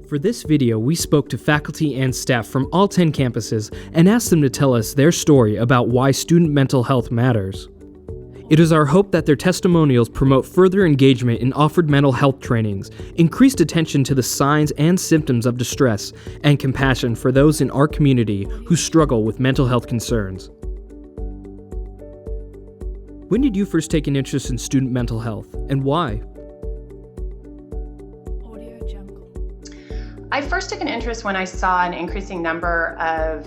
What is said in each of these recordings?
For this video, we spoke to faculty and staff from all 10 campuses and asked them to tell us their story about why student mental health matters. It is our hope that their testimonials promote further engagement in offered mental health trainings, increased attention to the signs and symptoms of distress, and compassion for those in our community who struggle with mental health concerns. When did you first take an interest in student mental health, and why? I first took an interest when I saw an increasing number of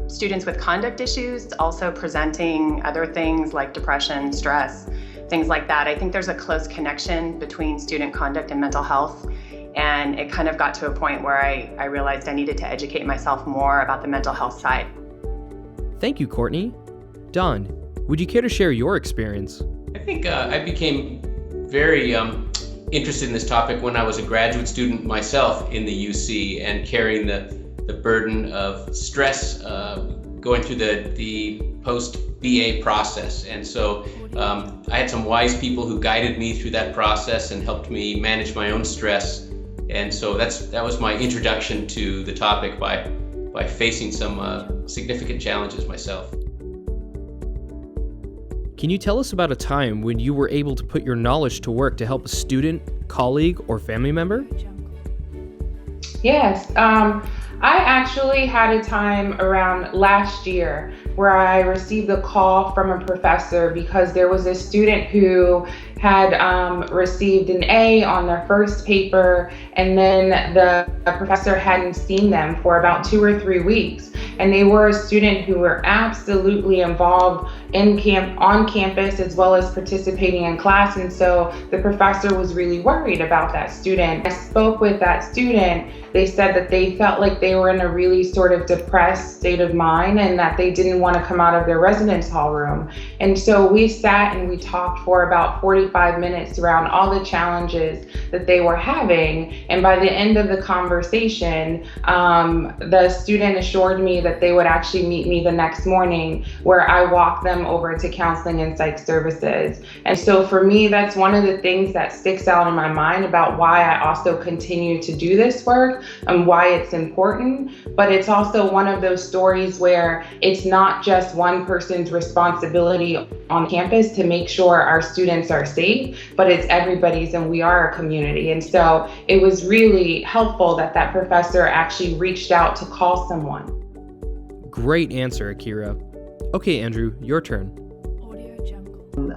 students with conduct issues, also presenting other things like depression, stress, things like that. I think there's a close connection between student conduct and mental health, and it kind of got to a point where I realized I needed to educate myself more about the mental health side. Thank you, Courtney. Don, would you care to share your experience? I think I became very interested in this topic when I was a graduate student myself in the UC and carrying the burden of stress going through the post-BA process. And so I had some wise people who guided me through that process and helped me manage my own stress. And so that was my introduction to the topic by facing some significant challenges myself. Can you tell us about a time when you were able to put your knowledge to work to help a student, colleague, or family member? Yes, I actually had a time around last year where I received a call from a professor because there was a student who had received an A on their first paper, and then the professor hadn't seen them for about 2 or 3 weeks. And they were a student who were absolutely involved on campus as well as participating in class. And so the professor was really worried about that student. I spoke with that student. They said that they felt like they were in a really sort of depressed state of mind and that they didn't want to come out of their residence hall room. And so we sat and we talked for about 45 minutes around all the challenges that they were having. And by the end of the conversation, the student assured me that they would actually meet me the next morning, where I walked them over to counseling and psych services. And so for me, that's one of the things that sticks out in my mind about why I also continue to do this work and why it's important. But it's also one of those stories where it's not just one person's responsibility on campus to make sure our students are safe, but it's everybody's, and we are a community. And so it was really helpful that that professor actually reached out to call someone. Great answer, Akira. Okay, Andrew, your turn.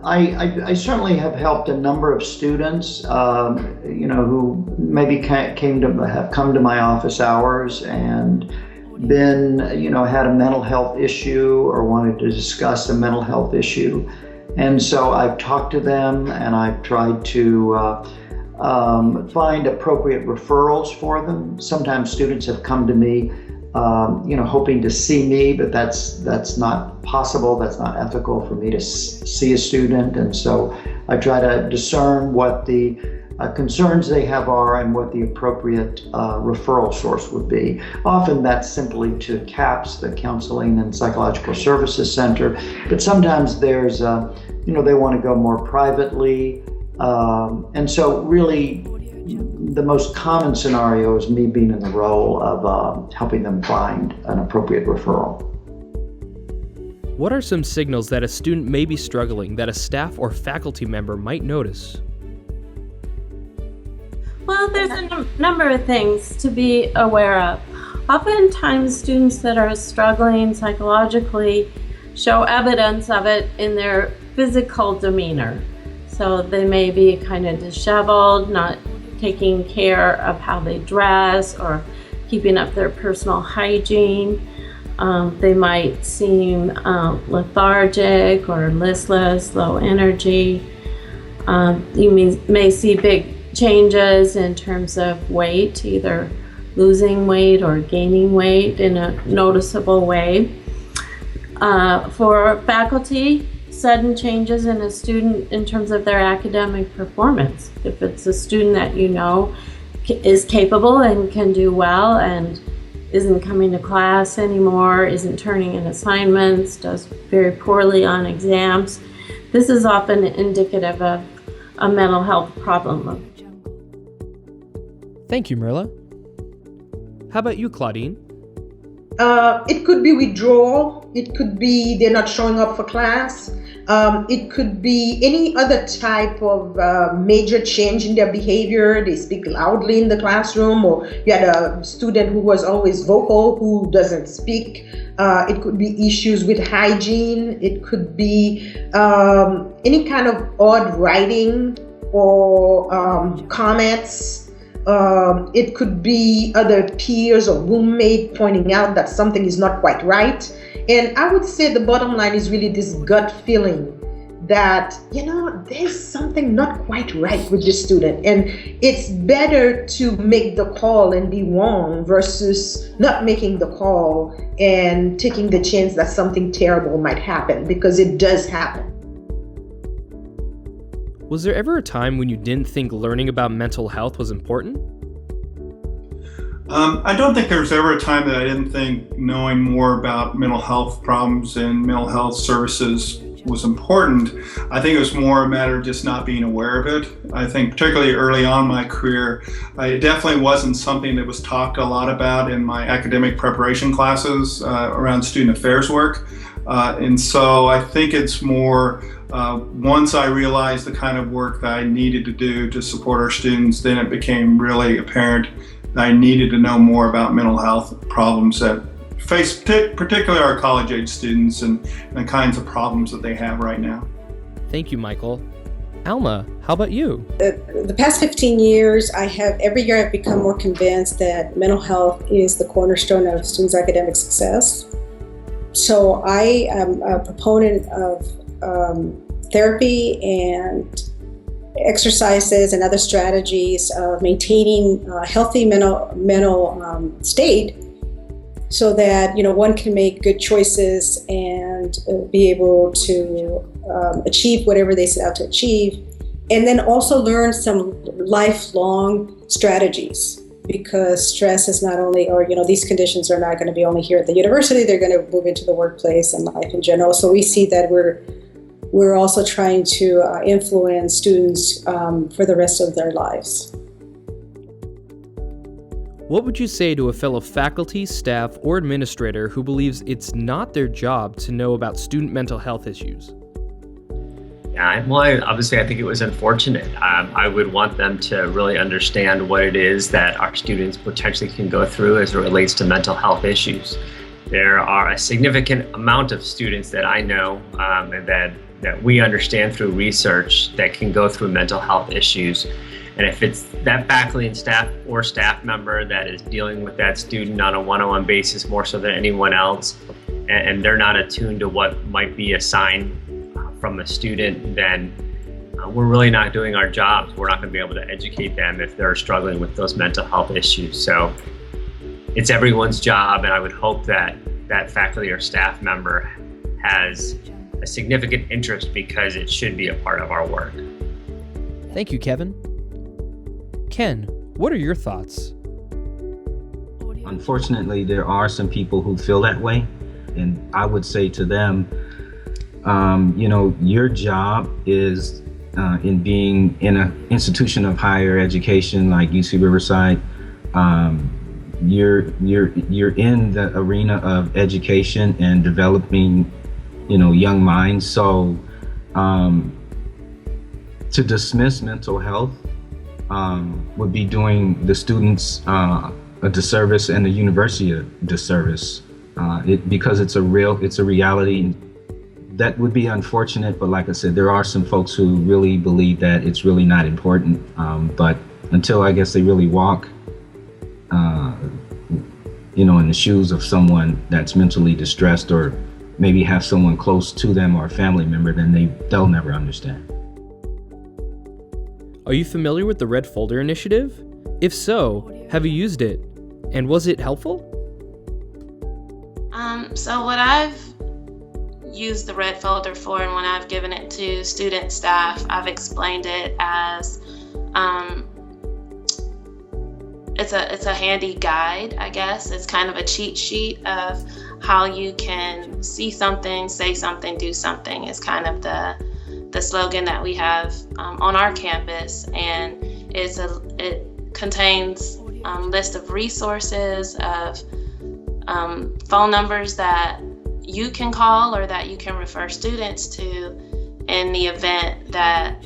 I certainly have helped a number of students, who maybe have come to my office hours and been, had a mental health issue or wanted to discuss a mental health issue. And so I've talked to them and I've tried to find appropriate referrals for them. Sometimes students have come to me hoping to see me, but that's not possible. That's not ethical for me to see a student. And so I try to discern what the concerns they have are and what the appropriate referral source would be. Often that's simply to CAPS, the Counseling and Psychological Services Center, but sometimes there's, they want to go more privately. And so really, the most common scenario is me being in the role of helping them find an appropriate referral. What are some signals that a student may be struggling that a staff or faculty member might notice? Well, there's a number of things to be aware of. Oftentimes, students that are struggling psychologically show evidence of it in their physical demeanor. So they may be kind of disheveled, not taking care of how they dress or keeping up their personal hygiene. They might seem lethargic or listless, low energy. You may see big changes in terms of weight, either losing weight or gaining weight in a noticeable way. For faculty, sudden changes in a student in terms of their academic performance. If it's a student that you know is capable and can do well and isn't coming to class anymore, isn't turning in assignments, does very poorly on exams, this is often indicative of a mental health problem. Thank you, Marilla. How about you, Claudine? It could be withdrawal. It could be they're not showing up for class. It could be any other type of major change in their behavior. They speak loudly in the classroom, or you had a student who was always vocal who doesn't speak. It could be issues with hygiene. It could be any kind of odd writing or comments. It could be other peers or roommate pointing out that something is not quite right. And I would say the bottom line is really this gut feeling that, there's something not quite right with this student. And it's better to make the call and be wrong versus not making the call and taking the chance that something terrible might happen, because it does happen. Was there ever a time when you didn't think learning about mental health was important? I don't think there was ever a time that I didn't think knowing more about mental health problems and mental health services was important. I think it was more a matter of just not being aware of it. I think particularly early on in my career, it definitely wasn't something that was talked a lot about in my academic preparation classes around student affairs work. And so I think it's more, once I realized the kind of work that I needed to do to support our students, then it became really apparent that I needed to know more about mental health problems that face particularly our college-age students and the kinds of problems that they have right now. Thank you, Michael. Alma, how about you? The past 15 years, every year I've become more convinced that mental health is the cornerstone of students' academic success. So I am a proponent of therapy and exercises and other strategies of maintaining a healthy mental state, so that one can make good choices and be able to achieve whatever they set out to achieve, and then also learn some lifelong strategies, because stress is not only, these conditions are not going to be only here at the university, they're going to move into the workplace and life in general. So we see that we're also trying to influence students for the rest of their lives. What would you say to a fellow faculty, staff, or administrator who believes it's not their job to know about student mental health issues? Yeah, obviously I think it was unfortunate. I would want them to really understand what it is that our students potentially can go through as it relates to mental health issues. There are a significant amount of students that I know and that we understand through research that can go through mental health issues. And if it's that faculty and staff or staff member that is dealing with that student on a one-on-one basis more so than anyone else, and they're not attuned to what might be a sign from a student, then we're really not doing our jobs. We're not going to be able to educate them if they're struggling with those mental health issues. So it's everyone's job, and I would hope that that faculty or staff member has a significant interest, because it should be a part of our work. Thank you, Kevin. Ken, what are your thoughts? Unfortunately, there are some people who feel that way, and I would say to them, your job is in being in an institution of higher education like UC Riverside. You're in the arena of education and developing, young minds. So to dismiss mental health would be doing the students a disservice and the university a disservice, because it's a reality. That would be unfortunate, but like I said, there are some folks who really believe that it's really not important. But until I guess they really walk, in the shoes of someone that's mentally distressed, or maybe have someone close to them or a family member, then they'll never understand. Are you familiar with the Red Folder Initiative? If so, have you used it? And was it helpful? So what I've used the Red Folder for, and when I've given it to student staff, I've explained it as it's a handy guide, I guess. It's kind of a cheat sheet of how you can see something, say something, do something. Is kind of the slogan that we have on our campus, and it contains list of resources, of phone numbers that you can call or that you can refer students to in the event that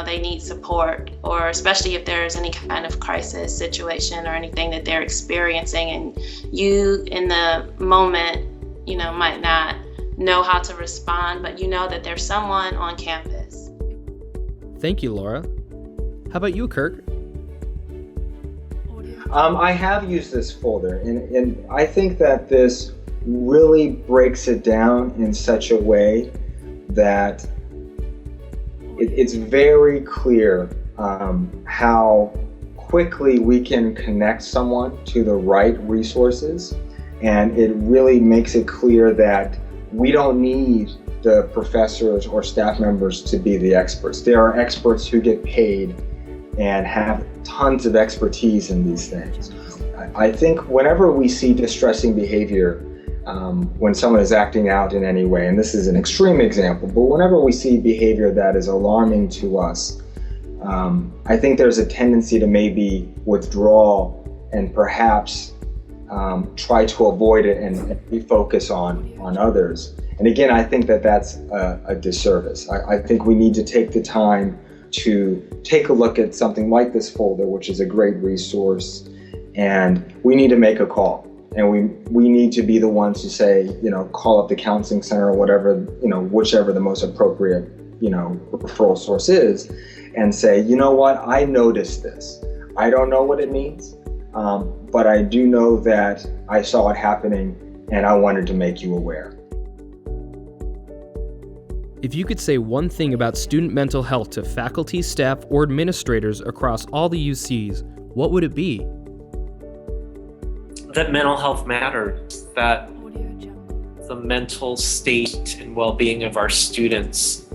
they need support, or especially if there's any kind of crisis situation or anything that they're experiencing and you in the moment might not know how to respond, but that there's someone on campus. Thank you, Laura. How about you, Kirk? I have used this folder, and I think that this really breaks it down in such a way that it's very clear how quickly we can connect someone to the right resources, and it really makes it clear that we don't need the professors or staff members to be the experts. There are experts who get paid and have tons of expertise in these things. I think whenever we see distressing behavior, when someone is acting out in any way, and this is an extreme example, but whenever we see behavior that is alarming to us, I think there's a tendency to maybe withdraw and perhaps try to avoid it and refocus on others. And again, I think that that's a disservice. I think we need to take the time to take a look at something like this folder, which is a great resource, and we need to make a call. And we need to be the ones to say, call up the counseling center or whatever, whichever the most appropriate, referral source is, and say, you know what, I noticed this. I don't know what it means, but I do know that I saw it happening and I wanted to make you aware. If you could say one thing about student mental health to faculty, staff, or administrators across all the UCs, what would it be? That mental health matters, that the mental state and well-being of our students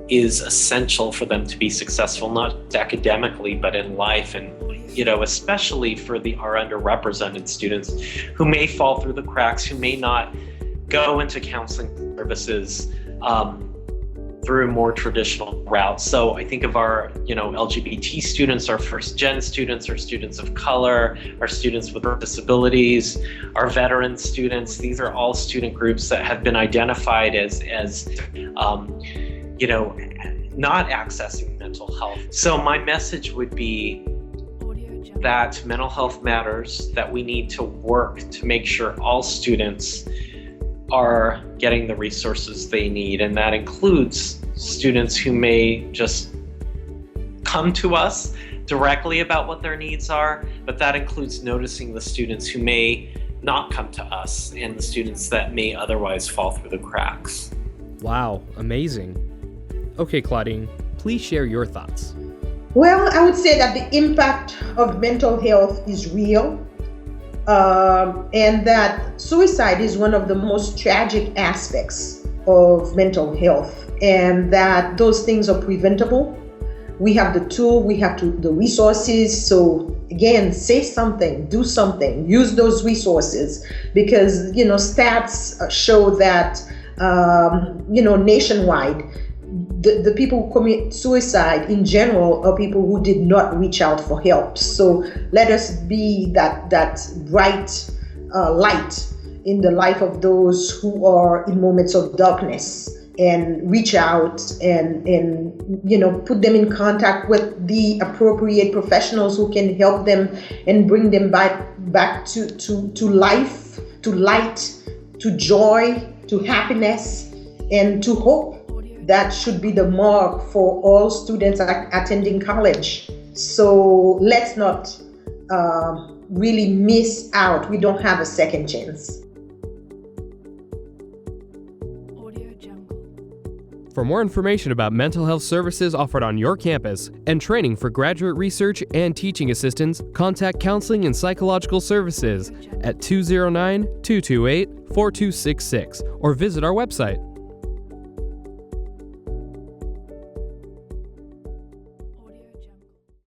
is essential for them to be successful, not academically, but in life, and especially for our underrepresented students who may fall through the cracks, who may not go into counseling services through more traditional routes. So I think of our, LGBT students, our first-gen students, our students of color, our students with disabilities, our veteran students. These are all student groups that have been identified as not accessing mental health. So my message would be that mental health matters, that we need to work to make sure all students are getting the resources they need, and that includes students who may just come to us directly about what their needs are, but that includes noticing the students who may not come to us and the students that may otherwise fall through the cracks. Wow, amazing. Okay, Claudine, please share your thoughts. Well, I would say that the impact of mental health is real. And that suicide is one of the most tragic aspects of mental health, and that those things are preventable. We have the tool, we have the resources. So again, say something, do something, use those resources, because stats show that nationwide, the people who commit suicide in general are people who did not reach out for help. So let us be that bright light in the life of those who are in moments of darkness, and reach out and put them in contact with the appropriate professionals who can help them and bring them back to life, to light, to joy, to happiness, and to hope. That should be the mark for all students attending college. So let's not really miss out. We don't have a second chance. For more information about mental health services offered on your campus and training for graduate research and teaching assistants, contact Counseling and Psychological Services at 209-228-4266 or visit our website.